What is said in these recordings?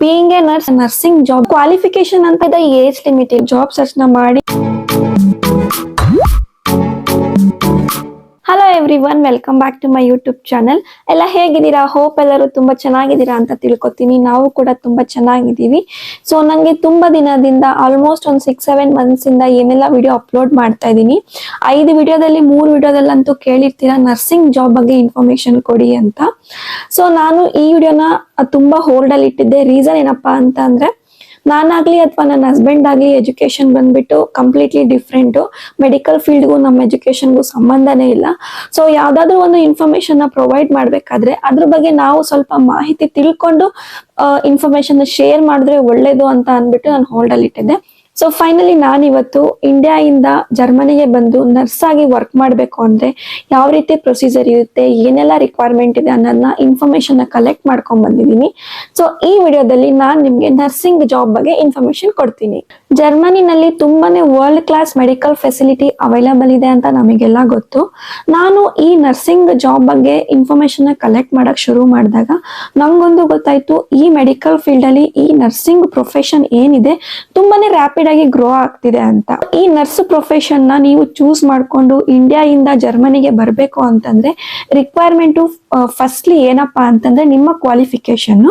Being a nurse, nursing job qualification ಅಂತ ಇದೆ, age limit job search ನ ಮಾಡಿ. Hello everyone, welcome back to my YouTube channel. ಎಲ್ಲ ಹೇಗಿದ್ದೀರಾ? ಹೋಪ್ ಎಲ್ಲರೂ ತುಂಬಾ ಚೆನ್ನಾಗಿದ್ದೀರಾ ಅಂತ ತಿಳ್ಕೊತೀನಿ. ನಾವು ಕೂಡ ತುಂಬಾ ಚೆನ್ನಾಗಿದ್ದೀವಿ. ಸೊ ನಂಗೆ ತುಂಬಾ ದಿನದಿಂದ ಆಲ್ಮೋಸ್ಟ್ ಒಂದು 6-7 ಮಂತ್ಸ್ ಇಂದ ಏನೆಲ್ಲ ವಿಡಿಯೋ ಅಪ್ಲೋಡ್ ಮಾಡ್ತಾ ಇದ್ದೀನಿ. 5 ವಿಡಿಯೋದಲ್ಲಿ 3 ವಿಡಿಯೋದಲ್ಲಂತೂ ಕೇಳಿರ್ತೀರಾ ನರ್ಸಿಂಗ್ ಜಾಬ್ ಬಗ್ಗೆ ಇನ್ಫಾರ್ಮೇಶನ್ ಕೊಡಿ ಅಂತ. ಸೊ ನಾನು ಈ ವಿಡಿಯೋನ ತುಂಬಾ ಹೋಲ್ಡ್ ಅಲ್ಲಿ ಇಟ್ಟಿದ್ದೆ. ರೀಸನ್ ಏನಪ್ಪಾ ಅಂತ ಅಂದ್ರೆ, ನಾನಾಗ್ಲಿ ಅಥವಾ ನನ್ನ ಹಸ್ಬೆಂಡ್ ಆಗ್ಲಿ ಎಜುಕೇಶನ್ ಬಂದ್ಬಿಟ್ಟು ಕಂಪ್ಲೀಟ್ಲಿ ಡಿಫ್ರೆಂಟ್. ಮೆಡಿಕಲ್ ಫೀಲ್ಡ್ಗೂ ನಮ್ಮ ಎಜುಕೇಶನ್ಗೂ ಸಂಬಂಧನೇ ಇಲ್ಲ. ಸೊ ಯಾವ್ದಾದ್ರು ಒಂದು ಇನ್ಫಾರ್ಮೇಶನ್ ನ ಪ್ರೊವೈಡ್ ಮಾಡ್ಬೇಕಾದ್ರೆ ಅದ್ರ ಬಗ್ಗೆ ನಾವು ಸ್ವಲ್ಪ ಮಾಹಿತಿ ತಿಳ್ಕೊಂಡು ಇನ್ಫಾರ್ಮೇಶನ್ ಶೇರ್ ಮಾಡಿದ್ರೆ ಒಳ್ಳೇದು ಅಂತ ಅಂದ್ಬಿಟ್ಟು ನಾನು ಹೋಲ್ಡ್ ಅಲ್ಲಿ ಇಟ್ಟಿದ್ದೆ. ಸೊ ಫೈನಲಿ ನಾನಿವತ್ತು ಇಂಡಿಯಾ ಇಂದ ಜರ್ಮನಿಗೆ ಬಂದು ನರ್ಸ್ ಆಗಿ ವರ್ಕ್ ಮಾಡಬೇಕು ಅಂದ್ರೆ ಯಾವ ರೀತಿ ಪ್ರೊಸೀಜರ್ ಇರುತ್ತೆ, ಏನೆಲ್ಲ ರಿಕ್ವೈರ್ಮೆಂಟ್ ಇದೆ ಅನ್ನೋದನ್ನ ಇನ್ಫಾರ್ಮೇಶನ್ ಕಲೆಕ್ಟ್ ಮಾಡ್ಕೊಂಡ್ ಬಂದಿದ್ದೀನಿ. ಸೊ ಈ ವಿಡಿಯೋದಲ್ಲಿ ನಾನು ನಿಮ್ಗೆ ನರ್ಸಿಂಗ್ ಜಾಬ್ ಬಗ್ಗೆ ಇನ್ಫಾರ್ಮೇಶನ್ ಕೊಡ್ತೀನಿ. ಜರ್ಮನಿನಲ್ಲಿ ತುಂಬಾನೇ world class medical facility available ಇದೆ ಅಂತ ನಮಗೆಲ್ಲ ಗೊತ್ತು. ನಾನು ಈ ನರ್ಸಿಂಗ್ ಜಾಬ್ ಬಗ್ಗೆ ಇನ್ಫಾರ್ಮೇಶನ್ ಕಲೆಕ್ಟ್ ಮಾಡಕ್ ಶುರು ಮಾಡಿದಾಗ ನಂಗೊಂದು ಗೊತ್ತಾಯ್ತು, ಈ ಮೆಡಿಕಲ್ ಫೀಲ್ಡ್ ಅಲ್ಲಿ ಈ ನರ್ಸಿಂಗ್ ಪ್ರೊಫೆಷನ್ ಏನಿದೆ ತುಂಬಾನೇ ರ್ಯಾಪಿಡ್ ಆಗಿ ಗ್ರೋ ಆಗ್ತಿದೆ ಅಂತ. ಈ ನರ್ಸ್ ಪ್ರೊಫೆಷನ್ ನ ನೀವು ಚೂಸ್ ಮಾಡ್ಕೊಂಡು ಇಂಡಿಯಾ ಇಂದ ಜರ್ಮನಿಗೆ ಬರಬೇಕು ಅಂತಂದ್ರೆ ರಿಕ್ವೈರ್ಮೆಂಟ್ ಫಸ್ಟ್ಲಿ ಏನಪ್ಪಾ ಅಂತಂದ್ರೆ ನಿಮ್ಮ ಕ್ವಾಲಿಫಿಕೇಶನ್.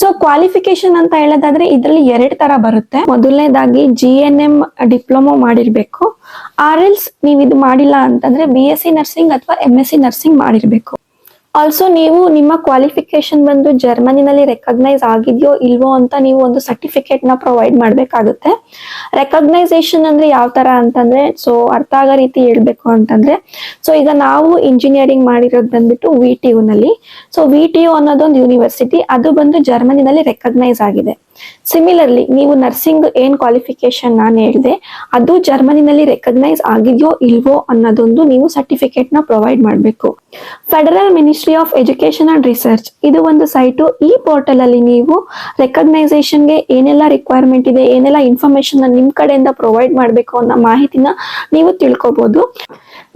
ಸೊ ಕ್ವಾಲಿಫಿಕೇಶನ್ ಅಂತ ಹೇಳೋದಾದ್ರೆ ಇದರಲ್ಲಿ 2 ತರ ಬರುತ್ತೆ. ಮೊದಲನೇದಾಗಿ GNM ಡಿಪ್ಲೊಮಾ ಮಾಡಿರ್ಬೇಕು. ಆರ್ಎಲ್ಸ್ ನೀವು ಇದು ಮಾಡಿಲ್ಲ ಅಂತಂದ್ರೆ BSc ನರ್ಸಿಂಗ್ ಅಥವಾ MSc ನರ್ಸಿಂಗ್ ಮಾಡಿರ್ಬೇಕು. ಆಲ್ಸೋ ನೀವು ನಿಮ್ಮ ಕ್ವಾಲಿಫಿಕೇಶನ್ ಬಂದು ಜರ್ಮನಿನಲ್ಲಿ ರೆಕಗ್ನೈಸ್ ಆಗಿದೆಯೋ ಇಲ್ವೋ ಅಂತ ನೀವು ಒಂದು ಸರ್ಟಿಫಿಕೇಟ್ ನ ಪ್ರೊವೈಡ್ ಮಾಡ್ಬೇಕಾಗುತ್ತೆ. ರೆಕಗ್ನೈಸೇಷನ್ ಅಂದ್ರೆ ಯಾವ ತರ ಅಂತಂದ್ರೆ, ಸೊ ಅರ್ಥ ಆಗೋ ರೀತಿ ಹೇಳ್ಬೇಕು ಅಂತಂದ್ರೆ, ಸೊ ಈಗ ನಾವು ಇಂಜಿನಿಯರಿಂಗ್ ಮಾಡಿರೋದು ಬಂದ್ಬಿಟ್ಟು VTU ನಲ್ಲಿ. ಸೊ VTU ಅನ್ನೋದೊಂದು ಯೂನಿವರ್ಸಿಟಿ, ಅದು ಬಂದು ಜರ್ಮನಿನಲ್ಲಿ ರೆಕಗ್ನೈಸ್ ಆಗಿದೆ. ಸಿಮಿಲರ್ಲಿ ನೀವು ನರ್ಸಿಂಗ್ ಏನ್ ಕ್ವಾಲಿಫಿಕೇಶನ್ ನಾನು ಹೇಳಿದೆ ಅದು ಜರ್ಮನಿನಲ್ಲಿ ರೆಕಗ್ನೈಸ್ ಆಗಿದೆಯೋ ಇಲ್ವೋ ಅನ್ನೋದೊಂದು ನೀವು ಸರ್ಟಿಫಿಕೇಟ್ ನ ಪ್ರೊವೈಡ್ ಮಾಡಬೇಕು. Federal ministry of education and research ಇದು ಒಂದು ಸೈಟು. ಈ ಪೋರ್ಟಲ್ ಅಲ್ಲಿ ನೀವು ರೆಕಗ್ನೈಸೇಷನ್ ಗೆ ಏನೆಲ್ಲ ರಿಕ್ವೈರ್ಮೆಂಟ್ ಇದೆ, ಏನೆಲ್ಲ ಇನ್ಫಾರ್ಮೇಶನ್ ನಿಮ್ ಕಡೆಯಿಂದ ಪ್ರೊವೈಡ್ ಮಾಡಬೇಕು ಅನ್ನೋ ಮಾಹಿತಿನ ನೀವು ತಿಳ್ಕೊಬಹುದು.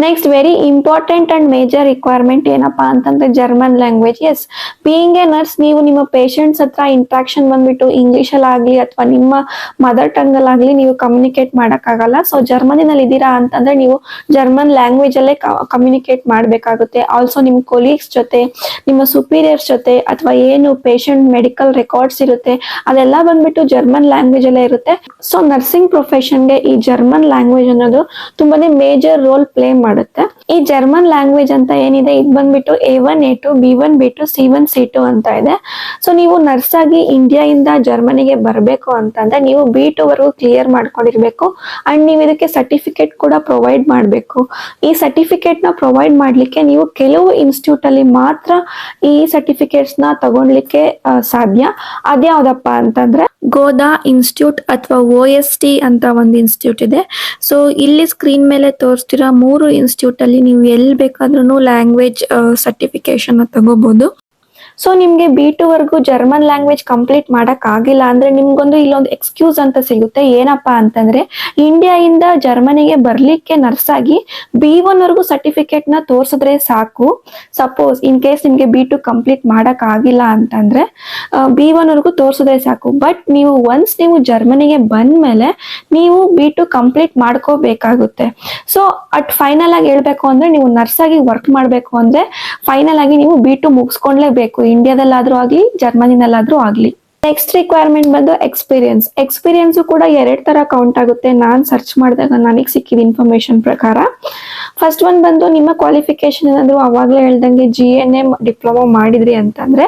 Next very important and major requirement ಏನಪ್ಪಾ ಅಂತಂದ್ರೆ German language. Yes, being a nurse ನೀವು ನಿಮ್ಮ ಪೇಷಂಟ್ಸ್ ಹತ್ರ ಇಂಟ್ರಾಕ್ಷನ್ ಬಂದ್ಬಿಟ್ಟು ಇಂಗ್ಲಿಷ್ ಅಲ್ಲಿ ಆಗ್ಲಿ ಅಥವಾ ನಿಮ್ಮ ಮದರ್ ಟಂಗ್ ಅಲ್ಲಿ ಆಗ್ಲಿ ನೀವು ಕಮ್ಯುನಿಕೇಟ್ ಮಾಡಕ್ಕಾಗಲ್ಲ. ಸೊ ಜರ್ಮನಿನಲ್ಲಿ ಇದ್ದೀರಾ ಅಂತಂದ್ರೆ ನೀವು ಜರ್ಮನ್ ಲ್ಯಾಂಗ್ವೇಜ್ ಅಲ್ಲೇ ಕಮ್ಯುನಿಕೇಟ್ ಮಾಡ್ಬೇಕಾಗುತ್ತೆ. ಆಲ್ಸೋ ನಿಮ್ ಕೊಲೀಗ್ಸ್ ಜೊತೆ, ನಿಮ್ಮ ಸುಪೀರಿಯರ್ಸ್ ಜೊತೆ ಅಥವಾ ಏನು ಪೇಷಂಟ್ ಮೆಡಿಕಲ್ ರೆಕಾರ್ಡ್ಸ್ ಇರುತ್ತೆ ಅದೆಲ್ಲ ಬಂದ್ಬಿಟ್ಟು ಜರ್ಮನ್ ಲ್ಯಾಂಗ್ವೇಜ್ ಅಲ್ಲೇ ಇರುತ್ತೆ. ಸೊ ನರ್ಸಿಂಗ್ ಪ್ರೊಫೆಷನ್ಗೆ ಈ ಜರ್ಮನ್ ಲ್ಯಾಂಗ್ವೇಜ್ ಅನ್ನೋದು ತುಂಬಾನೇ ಮೇಜರ್ ರೋಲ್ ಪ್ಲೇ ಮಾಡುತ್ತೆ. ಈ ಜರ್ಮನ್ ಲ್ಯಾಂಗ್ವೇಜ್ ಅಂತ ಏನಿದೆ ಇದು ಬಂದ್ಬಿಟ್ಟು A1 A2 B1 B2 C1 C2 ಅಂತ ಇದೆ. ಸೊ ನೀವು ನರ್ಸ್ ಆಗಿ ಇಂಡಿಯಾ ಇಂದ ಜರ್ಮನಿಗೆ ಬರಬೇಕು ಅಂತಂದ್ರೆ ನೀವು B2 ವರೆಗೂ ಕ್ಲಿಯರ್ ಮಾಡ್ಕೊಂಡಿರ್ಬೇಕು. ಅಂಡ್ ನೀವು ಇದಕ್ಕೆ ಸರ್ಟಿಫಿಕೇಟ್ ಕೂಡ ಪ್ರೊವೈಡ್ ಮಾಡಬೇಕು. ಈ ಸರ್ಟಿಫಿಕೇಟ್ ನ ಪ್ರೊವೈಡ್ ಮಾಡ್ಲಿಕ್ಕೆ ನೀವು ಕೆಲವು ಇನ್ಸ್ಟಿಟ್ಯೂಟ್ ಅಲ್ಲಿ ಮಾತ್ರ ಈ ಸರ್ಟಿಫಿಕೇಟ್ಸ್ ನ ತಗೊಳ್ಲಿಕ್ಕೆ ಸಾಧ್ಯ. ಅದ್ಯಾವ್ದಪ್ಪ ಅಂತಂದ್ರೆ ಗೋದಾ ಇನ್ಸ್ಟಿಟ್ಯೂಟ್ ಅಥವಾ OST ಅಂತ ಒಂದು ಇನ್ಸ್ಟಿಟ್ಯೂಟ್ ಇದೆ. ಸೊ ಇಲ್ಲಿ ಸ್ಕ್ರೀನ್ ಮೇಲೆ ತೋರಿಸ್ತಿರೋ 3 ಇನ್ಸ್ಟಿಟ್ಯೂಟ್ ಅಲ್ಲಿ ನೀವು ಎಲ್ಲಿ ಬೇಕಾದ್ರೂ ಲ್ಯಾಂಗ್ವೇಜ್ ಸರ್ಟಿಫಿಕೇಶನ್ ತಗೋಬಹುದು. ಸೊ ನಿಮ್ಗೆ B2 ವರೆಗೂ ಜರ್ಮನ್ ಲ್ಯಾಂಗ್ವೇಜ್ ಕಂಪ್ಲೀಟ್ ಮಾಡಕ್ ಆಗಿಲ್ಲ ಅಂದ್ರೆ ನಿಮ್ಗೊಂದು ಇಲ್ಲೊಂದು ಎಕ್ಸ್ಕ್ಯೂಸ್ ಅಂತ ಸಿಗುತ್ತೆ. ಏನಪ್ಪಾ ಅಂತಂದ್ರೆ ಇಂಡಿಯಾ ಇಂದ ಜರ್ಮನಿಗೆ ಬರ್ಲಿಕ್ಕೆ ನರ್ಸ್ ಆಗಿ B1 ವರೆಗೂ ಸರ್ಟಿಫಿಕೇಟ್ ನ ತೋರ್ಸಿದ್ರೆ ಸಾಕು. ಸಪೋಸ್ ಇನ್ ಕೇಸ್ ನಿಮ್ಗೆ B2 ಕಂಪ್ಲೀಟ್ ಮಾಡಕ್ ಆಗಿಲ್ಲ ಅಂತಂದ್ರೆ B1 ವರೆಗೂ ತೋರ್ಸಿದ್ರೆ ಸಾಕು. ಬಟ್ ನೀವು ಒನ್ಸ್ ನೀವು ಜರ್ಮನಿಗೆ ಬಂದ್ಮೇಲೆ ನೀವು B2 ಕಂಪ್ಲೀಟ್ ಮಾಡ್ಕೋಬೇಕಾಗುತ್ತೆ. ಸೊ ಅಟ್ ಫೈನಲ್ ಆಗಿ ಹೇಳ್ಬೇಕು ಅಂದ್ರೆ ನೀವು ನರ್ಸ್ ಆಗಿ ವರ್ಕ್ ಮಾಡ್ಬೇಕು ಅಂದ್ರೆ ಫೈನಲ್ ಆಗಿ ನೀವು B2 ಮುಗಿಸ್ಕೊಂಡ್ಲೇಬೇಕು, ಇಂಡಿಯಾದಲ್ಲಾದ್ರೂ ಆಗ್ಲಿ ಜರ್ಮನಿನಲ್ಲಾದ್ರೂ ಆಗ್ಲಿ. ನೆಕ್ಸ್ಟ್ ರಿಕ್ವೈರ್ಮೆಂಟ್ ಬಂದು ಎಕ್ಸ್ಪೀರಿಯನ್ಸ್. ಎಕ್ಸ್ಪೀರಿಯನ್ಸ್ ಕೂಡ 2 ತರ ಕೌಂಟ್ ಆಗುತ್ತೆ. ನಾನ್ ಸರ್ಚ್ ಮಾಡಿದಾಗ ನನಗೆ ಸಿಕ್ಕಿದ ಇನ್ಫಾರ್ಮೇಶನ್ ಪ್ರಕಾರ ಫಸ್ಟ್ ಒನ್ ಬಂದು ನಿಮ್ಮ ಕ್ವಾಲಿಫಿಕೇಶನ್ ಏನಾದ್ರು ಅವಾಗ್ಲೇ ಹೇಳ್ದಂಗೆ GNM ಡಿಪ್ಲೊಮಾ ಮಾಡಿದ್ರಿ ಅಂತಂದ್ರೆ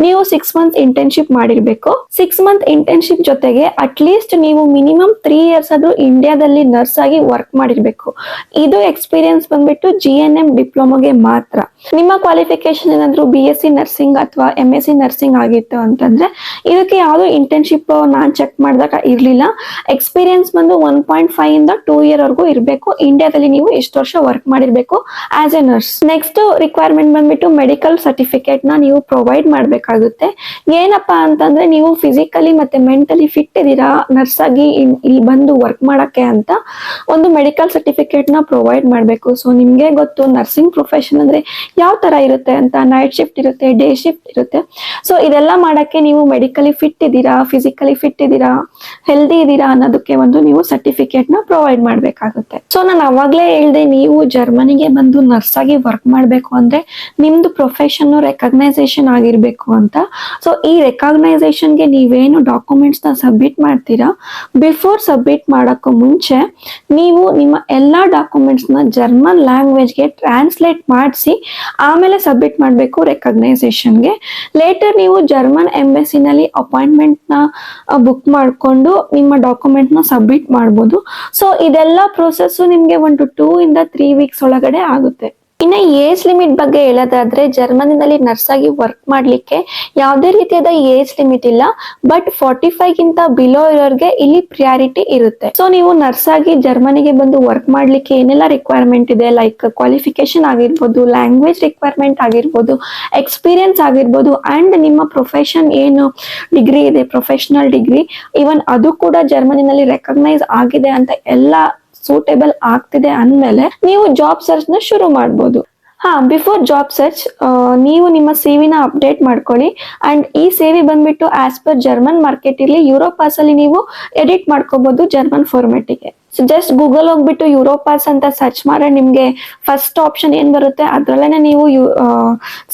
ನೀವು 6 ಮಂತ್ ಇಂಟರ್ನ್ಶಿಪ್ ಮಾಡಿರ್ಬೇಕು. 6 ಮಂತ್ ಇಂಟರ್ನ್ಶಿಪ್ ಜೊತೆಗೆ ಅಟ್ಲೀಸ್ಟ್ ನೀವು ಮಿನಿಮಮ್ 3 ಇಯರ್ಸ್ ಆದ್ರೂ ಇಂಡಿಯಾದಲ್ಲಿ ನರ್ಸ್ ಆಗಿ ವರ್ಕ್ ಮಾಡಿರ್ಬೇಕು. ಇದು ಎಕ್ಸ್ಪೀರಿಯನ್ಸ್ ಬಂದ್ಬಿಟ್ಟು GNM ಡಿಪ್ಲೊಮಾಗೆ ಮಾತ್ರ. ನಿಮ್ಮ ಕ್ವಾಲಿಫಿಕೇಶನ್ ಏನಾದ್ರು BSc ನರ್ಸಿಂಗ್ ಅಥವಾ MSc ನರ್ಸಿಂಗ್ ಆಗಿತ್ತು ಅಂತಂದ್ರೆ ಇದಕ್ಕೆ ಯಾವ್ದು ಇಂಟರ್ನ್ಶಿಪ್ ನಾನ್ ಚೆಕ್ ಮಾಡಿದಾಗ ಇರ್ಲಿಲ್ಲ. ಎಕ್ಸ್ಪೀರಿಯನ್ಸ್ ಬಂದು 1.5 ಇಂದ 2 ಇಯರ್ ವರೆಗೂ ಇರಬೇಕು. ಇಂಡಿಯಾದಲ್ಲಿ ನೀವು ಎಷ್ಟು ವರ್ಷ ವರ್ಕ್ ಮಾಡಿರ್ಬೇಕು as A nurse. Next requirement ಬಂದ್ಬಿಟ್ಟು ಮೆಡಿಕಲ್ ಸರ್ಟಿಫಿಕೇಟ್ ನ ನೀವು ಪ್ರೊವೈಡ್ ಮಾಡ್ಬೇಕಾಗುತ್ತೆ. ಏನಪ್ಪಾ ಅಂತಂದ್ರೆ ನೀವು ಫಿಸಿಕಲಿ ಮತ್ತೆ ಮೆಂಟಲಿ ಫಿಟ್ ಇದೀರಾ ನರ್ಸ್ ಆಗಿ ಇಲ್ಲಿ ಬಂದು ವರ್ಕ್ ಮಾಡಕ್ಕೆ ಅಂತ ಒಂದು ಮೆಡಿಕಲ್ ಸರ್ಟಿಫಿಕೇಟ್ ನ ಪ್ರೊವೈಡ್ ಮಾಡಬೇಕು. ಸೊ ನಿಮ್ಗೆ ಗೊತ್ತು ನರ್ಸಿಂಗ್ ಪ್ರೊಫೆಷನ್ ಅಂದ್ರೆ ಯಾವ ತರ ಇರುತ್ತೆ ಅಂತ. ನೈಟ್ ಶಿಫ್ಟ್ ಇರುತ್ತೆ, ಡೇ ಶಿಫ್ಟ್ ಇರುತ್ತೆ. ಸೊ ಇದೆಲ್ಲ ಮಾಡಕ್ಕೆ ನೀವು ಮೆಡಿಕಲಿ ಫಿಟ್ ಇದೀರಾ, ಫಿಸಿಕಲಿ ಫಿಟ್ ಇದೀರಾ, ಹೆಲ್ದಿ ಇದೀರಾ ಅನ್ನೋದಕ್ಕೆ ಒಂದು ನೀವು ಸರ್ಟಿಫಿಕೇಟ್ ನ ಪ್ರೊವೈಡ್ ಮಾಡ್ಬೇಕಾಗುತ್ತೆ. ಸೊ ನಾನು ಅವಾಗ್ಲೇ ಹೇಳ್ದೆ, ನೀವು ಜರ್ಮನಿಗೆ ಬಂದು ನರ್ಸ್ ಆಗಿ ವರ್ಕ್ ಮಾಡ್ಬೇಕು ಅಂದ್ರೆ ನಿಮ್ದು ಪ್ರೊಫೆಷನ್ ರೆಕಗ್ನೈಸೇಷನ್ ಆಗಿರ್ಬೇಕು ಅಂತ. ಸೊ ಈ ರೆಕಗ್ನೈಸೇಷನ್ಗೆ ನೀವೇನು ಡಾಕ್ಯುಮೆಂಟ್ಸ್ ನ ಸಬ್ಮಿಟ್ ಮಾಡ್ತೀರಾ, ಬಿಫೋರ್ ಸಬ್ಮಿಟ್ ಮಾಡಕ್ಕೂ ಮುಂಚೆ ನೀವು ನಿಮ್ಮ ಎಲ್ಲಾ ಡಾಕ್ಯುಮೆಂಟ್ಸ್ ನ ಜರ್ಮನ್ ಲ್ಯಾಂಗ್ವೇಜ್ಗೆ ಟ್ರಾನ್ಸ್ಲೇಟ್ ಮಾಡಿಸಿ ಆಮೇಲೆ ಸಬ್ಮಿಟ್ ಮಾಡಬೇಕು ರೆಕಗ್ನೈಸೇಷನ್ಗೆ. ಲೇಟರ್ ನೀವು ಜರ್ಮನ್ ಎಂಬಸಿನಲ್ಲಿ ಅಪಾಯಿಂಟ್ಮೆಂಟ್ ನ ಬುಕ್ ಮಾಡಿಕೊಂಡು ನಿಮ್ಮ ಡಾಕ್ಯುಮೆಂಟ್ ನ ಸಬ್ಮಿಟ್ ಮಾಡ್ಬೋದು. ಸೊ ಇದೆಲ್ಲ ಪ್ರೋಸೆಸ್ ನಿಮ್ಗೆ 1 to 2 ಇಂದ 3 ವೀಕ್ಸ್ ಒಳಗಡೆ ಆಗುತ್ತೆ. ಇನ್ನು ಏಜ್ ಲಿಮಿಟ್ ಬಗ್ಗೆ ಹೇಳೋದಾದ್ರೆ ಜರ್ಮನಿನಲ್ಲಿ ನರ್ಸ್ ಆಗಿ ವರ್ಕ್ ಮಾಡ್ಲಿಕ್ಕೆ ಯಾವುದೇ ರೀತಿಯಾದ ಏಜ್ ಲಿಮಿಟ್ ಇಲ್ಲ. ಬಟ್ 45 ಗಿಂತ ಬಿಲೋ ಇರೋರ್ಗೆ ಇಲ್ಲಿ ಪ್ರಿಯಾರಿಟಿ ಇರುತ್ತೆ. ಸೊ ನೀವು ನರ್ಸ್ ಆಗಿ ಜರ್ಮನಿಗೆ ಬಂದು ವರ್ಕ್ ಮಾಡ್ಲಿಕ್ಕೆ ಏನೆಲ್ಲ ರಿಕ್ವೈರ್ಮೆಂಟ್ ಇದೆ, ಲೈಕ್ ಕ್ವಾಲಿಫಿಕೇಶನ್ ಆಗಿರ್ಬೋದು, ಲ್ಯಾಂಗ್ವೇಜ್ ರಿಕ್ವೈರ್ಮೆಂಟ್ ಆಗಿರ್ಬೋದು, ಎಕ್ಸ್ಪೀರಿಯನ್ಸ್ ಆಗಿರ್ಬೋದು, ಅಂಡ್ ನಿಮ್ಮ ಪ್ರೊಫೆಷನ್ ಏನು ಡಿಗ್ರಿ ಇದೆ, ಪ್ರೊಫೆಷನಲ್ ಡಿಗ್ರಿ, ಇವನ್ ಅದು ಕೂಡ ಜರ್ಮನಿನಲ್ಲಿ ರೆಕಗ್ನೈಸ್ ಆಗಿದೆ ಅಂತ ಎಲ್ಲ ಸೂಟೇಬಲ್ ಆಗ್ತಿದೆ ಅಂದ್ಮೇಲೆ ನೀವು ಜಾಬ್ ಸರ್ಚ್ ನ ಶುರು ಮಾಡ್ಬೋದು. ಬಿಫೋರ್ ಜಾಬ್ ಸರ್ಚ್ ನೀವು ನಿಮ್ಮ CV ನ ಅಪ್ಡೇಟ್ ಮಾಡ್ಕೊಳ್ಳಿ. ಅಂಡ್ ಈ CV ಬಂದ್ಬಿಟ್ಟು ಆಸ್ ಪರ್ ಜರ್ಮನ್ ಮಾರ್ಕೆಟ್ ಇರ್ಲಿ ಯೂರೋಪಾಸ್ ಅಲ್ಲಿ ನೀವು ಎಡಿಟ್ ಮಾಡ್ಕೋಬಹುದು ಜರ್ಮನ್ ಫಾರ್ಮೆಟಿಗೆ. ಸೊ ಜಸ್ಟ್ ಗೂಗಲ್ ಹೋಗ್ಬಿಟ್ಟು ಯೂರೋಪಾಸ್ ಅಂತ ಸರ್ಚ್ ಮಾಡಿ ನಿಮ್ಗೆ ಫಸ್ಟ್ ಆಪ್ಷನ್ ಏನ್ ಬರುತ್ತೆ ಅದ್ರಲ್ಲೇನೆ ನೀವು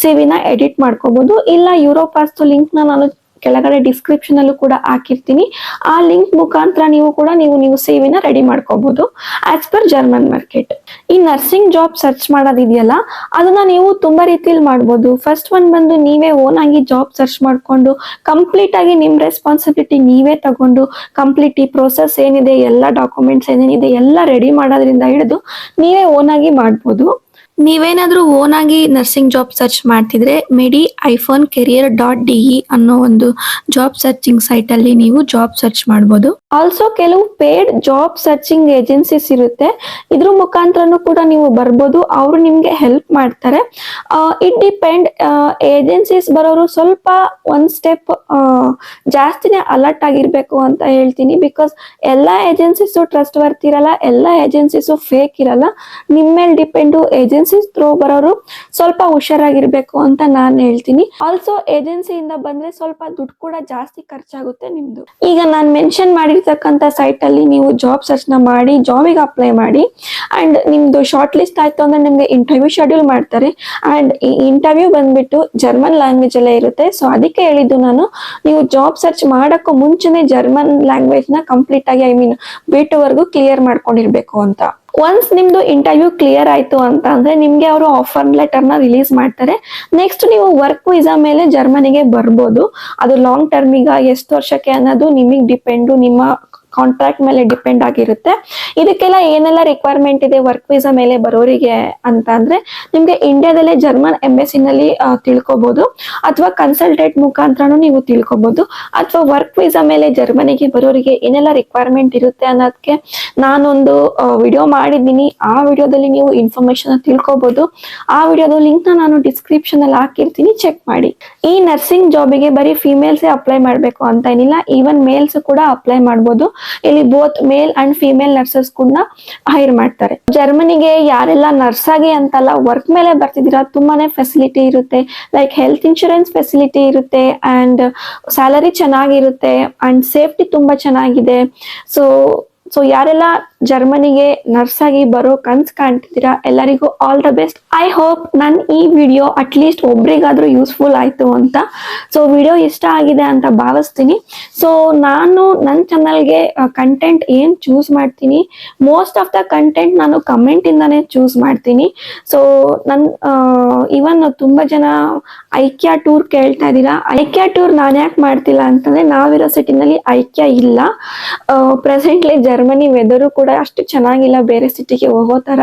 CV ನ ಎಡಿಟ್ ಮಾಡ್ಕೋಬಹುದು. ಇಲ್ಲ ಯೂರೋಪಾಸ್ ಲಿಂಕ್ ನ ನಾನು ಕೆಳಗಡೆ ಡಿಸ್ಕ್ರಿಪ್ಷನ್ ಅಲ್ಲೂ ಕೂಡ ಹಾಕಿರ್ತೀನಿ. ಆ ಲಿಂಕ್ ಮುಖಾಂತರ ನೀವು CV ನ ರೆಡಿ ಮಾಡ್ಕೋಬಹುದು ಆಸ್ ಪರ್ ಜರ್ಮನ್ ಮಾರ್ಕೆಟ್. ಈ ನರ್ಸಿಂಗ್ ಜಾಬ್ ಸರ್ಚ್ ಮಾಡೋದಿದೆಯಲ್ಲ ಅದನ್ನ ನೀವು ತುಂಬಾ ರೀತಿಯಲ್ಲಿ ಮಾಡ್ಬೋದು. ಫಸ್ಟ್ ಒನ್ ಬಂದು ನೀವೇ ಓನ್ ಆಗಿ ಜಾಬ್ ಸರ್ಚ್ ಮಾಡ್ಕೊಂಡು ಕಂಪ್ಲೀಟ್ ಆಗಿ ನಿಮ್ ರೆಸ್ಪಾನ್ಸಿಬಿಲಿಟಿ ನೀವೇ ತಗೊಂಡು ಕಂಪ್ಲೀಟ್ ಈ ಪ್ರೋಸೆಸ್ ಏನಿದೆ, ಎಲ್ಲ ಡಾಕ್ಯುಮೆಂಟ್ಸ್ ಏನೇನಿದೆ ಎಲ್ಲ ರೆಡಿ ಮಾಡೋದ್ರಿಂದ ಹಿಡಿದು ನೀವೇ ಓನ್ ಆಗಿ ಮಾಡ್ಬೋದು. ನೀವೇನಾದ್ರೂ ಓನ್ ಆಗಿ ನರ್ಸಿಂಗ್ ಜಾಬ್ ಸರ್ಚ್ ಮಾಡ್ತಿದ್ರೆ medi-career.de ಅನ್ನೋ ಒಂದು ಜಾಬ್ ಸರ್ಚಿಂಗ್ ಸೈಟ್ ಅಲ್ಲಿ ನೀವು ಜಾಬ್ ಸರ್ಚ್ ಮಾಡ್ಬೋದು. ಆಲ್ಸೋ ಕೆಲವು ಪೇಡ್ ಜಾಬ್ ಸರ್ಚಿಂಗ್ ಏಜೆನ್ಸೀಸ್ ಇರುತ್ತೆ, ಇದ್ರ ಮುಖಾಂತರನು ಕೂಡ ನೀವು ಬರ್ಬೋದು. ಅವರು ನಿಮ್ಗೆ ಹೆಲ್ಪ್ ಮಾಡ್ತಾರೆ. It depend. ಏಜೆನ್ಸೀಸ್ ಬರೋರು ಸ್ವಲ್ಪ ಒಂದ್ ಸ್ಟೆಪ್ ಜಾಸ್ತಿನೇ ಅಲರ್ಟ್ ಆಗಿರ್ಬೇಕು ಅಂತ ಹೇಳ್ತೀನಿ. ಬಿಕಾಸ್ ಎಲ್ಲಾ ಏಜೆನ್ಸೀಸು ಟ್ರಸ್ಟ್ ವರ್ತ್ ಇರಲ್ಲ, ಎಲ್ಲಾ ಏಜೆನ್ಸೀಸು ಫೇಕ್ ಇರಲ್ಲ. ನಿಮ್ಮ ಮೇಲೆ ಡಿಪೆಂಡು. ಏಜೆನ್ಸಿ ಥ್ರೂ ಬರೋರು ಸ್ವಲ್ಪ ಹುಷಾರಾಗಿರ್ಬೇಕು ಅಂತ ನಾನು ಹೇಳ್ತೀನಿ. ಆಲ್ಸೋ ಏಜೆನ್ಸಿಯಿಂದ ಬಂದ್ರೆ ಸ್ವಲ್ಪ ದುಡ್ಡು ಕೂಡ ಜಾಸ್ತಿ ಖರ್ಚಾಗುತ್ತೆ ನಿಮ್ದು. ಈಗ ನಾನು ಮೆನ್ಷನ್ ಮಾಡಿರ್ತಕ್ಕಂಥ ಸೈಟ್ ಅಲ್ಲಿ ನೀವು ಜಾಬ್ ಸರ್ಚ್ ನ ಮಾಡಿ ಜಾಬಿಗೆ ಅಪ್ಲೈ ಮಾಡಿ. ಅಂಡ್ ನಿಮ್ದು ಶಾರ್ಟ್ ಲಿಸ್ಟ್ ಆಯ್ತು ಅಂದ್ರೆ ನಿಮ್ಗೆ ಇಂಟರ್ವ್ಯೂ ಶೆಡ್ಯೂಲ್ ಮಾಡ್ತಾರೆ. ಅಂಡ್ ಈ ಇಂಟರ್ವ್ಯೂ ಬಂದ್ಬಿಟ್ಟು ಜರ್ಮನ್ ಲ್ಯಾಂಗ್ವೇಜ್ ಅಲ್ಲೇ ಇರುತ್ತೆ. ಸೊ ಅದಕ್ಕೆ ಹೇಳಿದ್ದು ನಾನು, ನೀವು ಜಾಬ್ ಸರ್ಚ್ ಮಾಡಕ್ಕೂ ಮುಂಚೆನೆ ಜರ್ಮನ್ ಲ್ಯಾಂಗ್ವೇಜ್ ನ ಕಂಪ್ಲೀಟ್ ಆಗಿ B2 ವರೆಗೂ ಕ್ಲಿಯರ್ ಮಾಡ್ಕೊಂಡಿರ್ಬೇಕು ಅಂತ. ಒನ್ಸ್ ನಿಮ್ದು ಇಂಟರ್ವ್ಯೂ ಕ್ಲಿಯರ್ ಆಯ್ತು ಅಂತ ಅಂದ್ರೆ ನಿಮ್ಗೆ ಅವರು ಆಫರ್ ಲೆಟರ್ ನ ರಿಲೀಸ್ ಮಾಡ್ತಾರೆ. ನೆಕ್ಸ್ಟ್ ನೀವು ವರ್ಕ್ ವೀಸಾ ಮೇಲೆ ಜರ್ಮನಿಗೆ ಬರ್ಬೋದು. ಅದು ಲಾಂಗ್ ಟರ್ಮಿಗ ಎಷ್ಟು ವರ್ಷಕ್ಕೆ ಅನ್ನೋದು ನಿಮಗೆ ಡಿಪೆಂಡು, ನಿಮ್ಮ ಕಾಂಟ್ರಾಕ್ಟ್ ಮೇಲೆ ಡಿಪೆಂಡ್ ಆಗಿರುತ್ತೆ. ಇದಕ್ಕೆಲ್ಲ ಏನೆಲ್ಲ ರಿಕ್ವೈರ್ಮೆಂಟ್ ಇದೆ ವರ್ಕ್ ವೀಸಾ ಮೇಲೆ ಬರೋರಿಗೆ ಅಂತ ಅಂದ್ರೆ ನಿಮ್ಗೆ ಇಂಡಿಯಾದಲ್ಲೇ ಜರ್ಮನ್ ಎಂಬಸಿನಲ್ಲಿ ತಿಳ್ಕೊಬಹುದು, ಅಥವಾ ಕನ್ಸಲ್ಟೇಟ್ ಮುಖಾಂತರನು ನೀವು ತಿಳ್ಕೊಬಹುದು. ಅಥವಾ ವರ್ಕ್ ವೀಸಾ ಮೇಲೆ ಜರ್ಮನಿಗೆ ಬರೋರಿಗೆ ಏನೆಲ್ಲ ರಿಕ್ವೈರ್ಮೆಂಟ್ ಇರುತ್ತೆ ಅನ್ನೋದಕ್ಕೆ ನಾನೊಂದು ವಿಡಿಯೋ ಮಾಡಿದ್ದೀನಿ. ಆ ವಿಡಿಯೋದಲ್ಲಿ ನೀವು ಇನ್ಫಾರ್ಮೇಶನ್ ತಿಳ್ಕೊಬಹುದು. ಆ ವಿಡಿಯೋದ ಲಿಂಕ್ ನಾನು ಡಿಸ್ಕ್ರಿಪ್ಷನ್ ಅಲ್ಲಿ ಹಾಕಿರ್ತೀನಿ, ಚೆಕ್ ಮಾಡಿ. ಈ ನರ್ಸಿಂಗ್ ಜಾಬಿಗೆ ಬರೀ ಫಿಮೇಲ್ಸ್ ಅಪ್ಲೈ ಮಾಡ್ಬೇಕು ಅಂತ ಏನಿಲ್ಲ, ಈವನ್ ಮೇಲ್ಸ್ ಕೂಡ ಅಪ್ಲೈ ಮಾಡ್ಬೋದು. ಇಲ್ಲಿ both male and female nurses ಕೂಡ ಹೈರ್ ಮಾಡ್ತಾರೆ. ಜರ್ಮನಿಗೆ ಯಾರೆಲ್ಲ ನರ್ಸ್ ಆಗಿ ಅಂತಲ್ಲ ವರ್ಕ್ ಮೇಲೆ ಬರ್ತಿದ್ದೀರಾ ತುಂಬಾನೇ ಫೆಸಿಲಿಟಿ ಇರುತ್ತೆ. ಲೈಕ್ ಹೆಲ್ತ್ ಇನ್ಶೂರೆನ್ಸ್ ಫೆಸಿಲಿಟಿ ಇರುತ್ತೆ, ಅಂಡ್ ಸ್ಯಾಲರಿ ಚೆನ್ನಾಗಿರುತ್ತೆ, ಅಂಡ್ ಸೇಫ್ಟಿ ತುಂಬಾ ಚೆನ್ನಾಗಿದೆ. ಸೊ ಯಾರೆಲ್ಲ ಜರ್ಮನಿಗೆ ನರ್ಸ್ ಆಗಿ ಬರೋ ಕನ್ಸ್ ಕಾಣ್ತಿದ್ದೀರಾ ಎಲ್ಲರಿಗೂ all the best. I hope ನನ್ನ ಈ ವಿಡಿಯೋ ಅಟ್ಲೀಸ್ಟ್ ಒಬ್ರಿಗಾದ್ರೂ ಯೂಸ್ಫುಲ್ ಆಯ್ತು ಅಂತ. ಸೊ ವಿಡಿಯೋ ಇಷ್ಟ ಆಗಿದೆ ಅಂತ ಭಾವಿಸ್ತೀನಿ. ಸೊ ನಾನು ನನ್ನ ಚಾನಲ್ಗೆ ಕಂಟೆಂಟ್ ಏನ್ ಚೂಸ್ ಮಾಡ್ತೀನಿ, ಮೋಸ್ಟ್ ಆಫ್ ದ ಕಂಟೆಂಟ್ ನಾನು ಕಮೆಂಟ್ ಇಂದಾನೆ ಚೂಸ್ ಮಾಡ್ತೀನಿ. ಸೊ ಇವನ್ ತುಂಬಾ ಜನ ಐಕ್ಯಾ ಟೂರ್ ಕೇಳ್ತಾ ಇದ್ದೀರಾ. ಐಕ್ಯಾ ಟೂರ್ ನಾನು ಯಾಕೆ ಮಾಡ್ತಿಲ್ಲ ಅಂತಂದ್ರೆ ನಾವಿರೋ ಸಿಟಿನಲ್ಲಿ ಐಕ್ಯಾ ಇಲ್ಲ. ಪ್ರೆಸೆಂಟ್ಲಿ ಜರ್ಮನಿ ವೆದರು ಕೂಡ ಅಷ್ಟು ಚೆನ್ನಾಗಿಲ್ಲ ಬೇರೆ ಸಿಟಿಗೆ ಹೋಗೋ ತರ.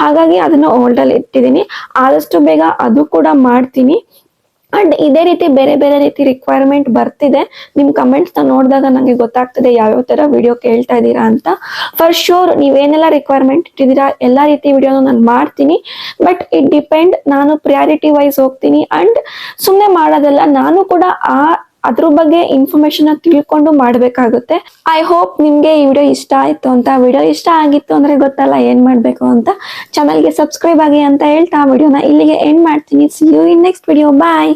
ಹಾಗಾಗಿ ಅದನ್ನ ಹೋಲ್ಡ್ ಅಲ್ಲಿ ಇಟ್ಟಿದ್ದೀನಿ. ಆದಷ್ಟು ಬೇಗ ಅದು ಕೂಡ ಮಾಡ್ತೀನಿ. ಅಂಡ್ ಇದೇ ರೀತಿ ಬೇರೆ ಬೇರೆ ರೀತಿ ರಿಕ್ವೈರ್ಮೆಂಟ್ ಬರ್ತಿದೆ. ನಿಮ್ ಕಮೆಂಟ್ಸ್ ನ ನೋಡಿದಾಗ ನಂಗೆ ಗೊತ್ತಾಗ್ತದೆ ಯಾವ್ಯಾವ ತರ ವಿಡಿಯೋ ಕೇಳ್ತಾ ಇದ್ದೀರಾ ಅಂತ. ಫಾರ್ ಶೋರ್ ನೀವೇನೆಲ್ಲ ರಿಕ್ವೈರ್ಮೆಂಟ್ ಇಟ್ಟಿದ್ದೀರಾ ಎಲ್ಲಾ ರೀತಿ ವಿಡಿಯೋನು ನಾನು ಮಾಡ್ತೀನಿ. ಬಟ್ ಇಟ್ ಡಿಪೆಂಡ್, ನಾನು ಪ್ರಿಯಾರಿಟಿ ವೈಸ್ ಹೋಗ್ತೀನಿ. ಅಂಡ್ ಸುಮ್ಮನೆ ಮಾಡೋದಲ್ಲ, ನಾನು ಕೂಡ ಅದ್ರ ಬಗ್ಗೆ ಇನ್ಫಾರ್ಮೇಶನ್ ತಿಳ್ಕೊಂಡು ಮಾಡ್ಬೇಕಾಗುತ್ತೆ. ಐ ಹೋಪ್ ನಿಮ್ಗೆ ಈ ವಿಡಿಯೋ ಇಷ್ಟ ಆಯ್ತು ಅಂತ. ವಿಡಿಯೋ ಇಷ್ಟ ಆಗಿತ್ತು ಅಂದ್ರೆ ಗೊತ್ತಲ್ಲ ಏನ್ ಮಾಡ್ಬೇಕು ಅಂತ. ಚಾನಲ್ಗೆ ಸಬ್ಸ್ಕ್ರೈಬ್ ಆಗಿ ಅಂತ ಹೇಳ್ತಾ ವಿಡಿಯೋನ ಇಲ್ಲಿಗೆ ಎಂಡ್ ಮಾಡ್ತೀನಿ. See you in next video. Bye.